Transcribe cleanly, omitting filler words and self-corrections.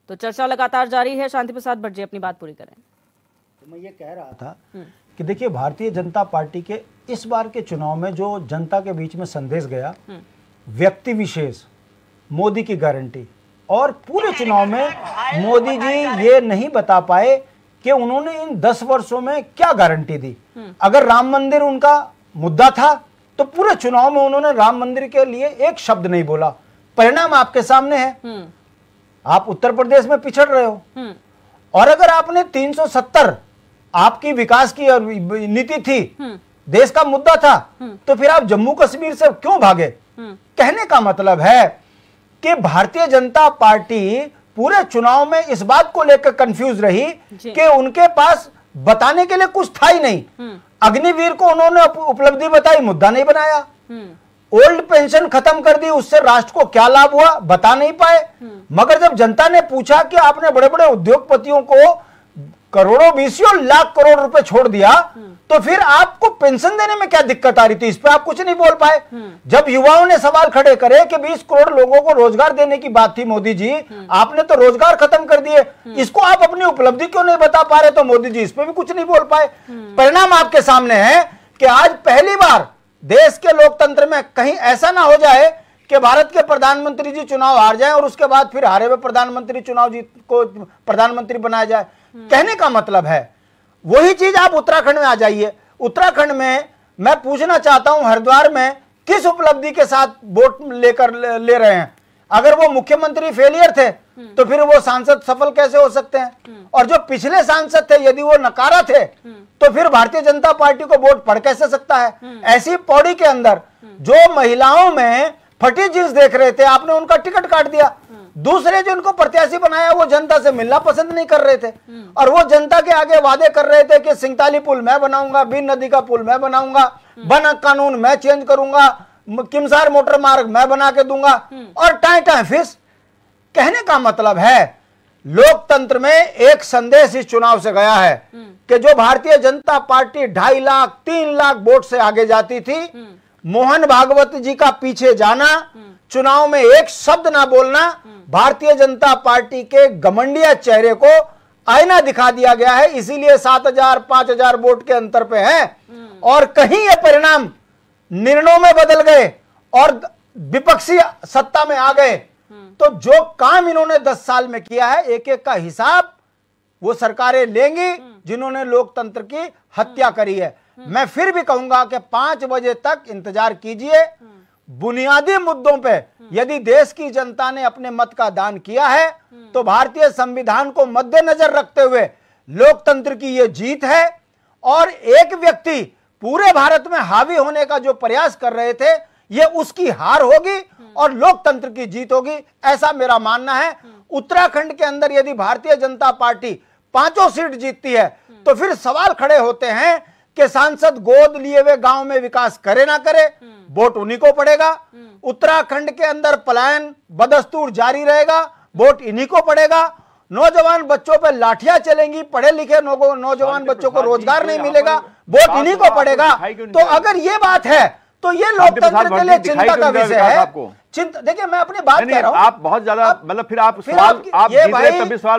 तो चर्चा लगातार जारी है। शांति प्रसाद भट्ट जी अपनी बात पूरी करें। तो मैं ये कह रहा था कि देखिए, भारतीय जनता पार्टी के इस बार के चुनाव में जो जनता के बीच में संदेश गया, व्यक्ति विशेष, मोदी की गारंटी, और पूरे चुनाव में मोदी जी ये नहीं बता पाए कि उन्होंने इन 10 वर्षों में क्या गारंटी दी। अगर राम मंदिर उनका मुद्दा था तो पूरे चुनाव में उन्होंने राम मंदिर के लिए एक शब्द नहीं बोला। परिणाम आपके सामने है। आप उत्तर प्रदेश में पिछड़ रहे हो, और अगर आपने 370 आपकी विकास की नीति थी, देश का मुद्दा था, तो फिर आप जम्मू कश्मीर से क्यों भागे? कहने का मतलब है कि भारतीय जनता पार्टी पूरे चुनाव में इस बात को लेकर कंफ्यूज रही कि उनके पास बताने के लिए कुछ था ही नहीं। अग्निवीर को उन्होंने उपलब्धि बताई, मुद्दा नहीं बनाया। ओल्ड पेंशन खत्म कर दी, उससे राष्ट्र को क्या लाभ हुआ, बता नहीं पाए। मगर जब जनता ने पूछा कि आपने बड़े बड़े उद्योगपतियों को करोड़ों, बीसियों लाख करोड़ रुपए छोड़ दिया, तो फिर आपको पेंशन देने में क्या दिक्कत आ रही थी? इस पे आप कुछ नहीं बोल पाए। जब युवाओं ने सवाल खड़े करे कि 20 करोड़ लोगों को रोजगार देने की बात थी मोदी जी, आपने तो रोजगार खत्म कर दिए, इसको आप अपनी उपलब्धि क्यों नहीं बता पा रहे? तो मोदी जी इस पे भी कुछ नहीं बोल पाए। परिणाम आपके सामने है कि आज पहली बार देश के लोकतंत्र में कहीं ऐसा ना हो जाए कि भारत के प्रधानमंत्री जी चुनाव हार जाएं और उसके बाद फिर हारे हुए प्रधानमंत्री चुनाव जीत को प्रधानमंत्री बनाया जाए। कहने का मतलब है वही चीज आप उत्तराखंड में आ जाइए। उत्तराखंड में मैं पूछना चाहता हूं, हरिद्वार में किस उपलब्धि के साथ वोट लेकर ले रहे हैं? अगर वो मुख्यमंत्री फेलियर थे तो फिर वो सांसद सफल कैसे हो सकते हैं? और जो पिछले सांसद थे, यदि वो नकारा थे, तो फिर भारतीय जनता पार्टी को वोट पड़ कैसे सकता है? ऐसी पौड़ी के अंदर जो महिलाओं में फटी जींस देख रहे थे, आपने उनका टिकट काट दिया। दूसरे जो उनको प्रत्याशी बनाया वो जनता से मिलना पसंद नहीं कर रहे थे, और वो जनता के आगे वादे कर रहे थे कि सिंगताली पुल मैं बनाऊंगा, बीन नदी का पुल मैं बनाऊंगा, वन कानून मैं चेंज करूंगा, किमसार मोटर मार्ग मैं बना के दूंगा, और टाइम टाइम फिस। कहने का मतलब है लोकतंत्र में एक संदेश इस चुनाव से गया है कि जो भारतीय जनता पार्टी 2.5 लाख 3 लाख वोट से आगे जाती थी, मोहन भागवत जी का पीछे जाना, चुनाव में एक शब्द ना बोलना, भारतीय जनता पार्टी के घमंडिया चेहरे को आईना दिखा दिया गया है। इसीलिए 7,000 5,000 वोट के अंतर पे है, और कहीं ये परिणाम निर्णयों में बदल गए और विपक्षी सत्ता में आ गए, तो जो काम इन्होंने 10 साल में किया है, एक एक का हिसाब वो सरकारें लेंगी जिन्होंने लोकतंत्र की हत्या करी है। मैं फिर भी कहूंगा कि 5 बजे तक इंतजार कीजिए। बुनियादी मुद्दों पे यदि देश की जनता ने अपने मत का दान किया है, तो भारतीय संविधान को मद्देनजर रखते हुए लोकतंत्र की यह जीत है। और एक व्यक्ति पूरे भारत में हावी होने का जो प्रयास कर रहे थे, यह उसकी हार होगी और लोकतंत्र की जीत होगी, ऐसा मेरा मानना है। उत्तराखंड के अंदर यदि भारतीय जनता पार्टी 5 सीट जीतती है, तो फिर सवाल खड़े होते हैं कि सांसद गोद लिए हुए गांव में विकास करे ना करे, वोट उन्हीं को पड़ेगा। उत्तराखंड के अंदर पलायन बदस्तूर जारी रहेगा, वोट इन्हीं को पड़ेगा। नौजवान बच्चों पर लाठियां चलेंगी, पढ़े लिखे नौजवान बच्चों को रोजगार नहीं मिलेगा, वोट इन्हीं को पड़ेगा। तो अगर ये बात है तो ये लोकतंत्र के लिए चिंता का विषय है। चिंता, देखिए मैं अपनी बात कह रहा हूं, आप बहुत ज्यादा मतलब फिर आप सवाल आप जीत रहे तभी सवाल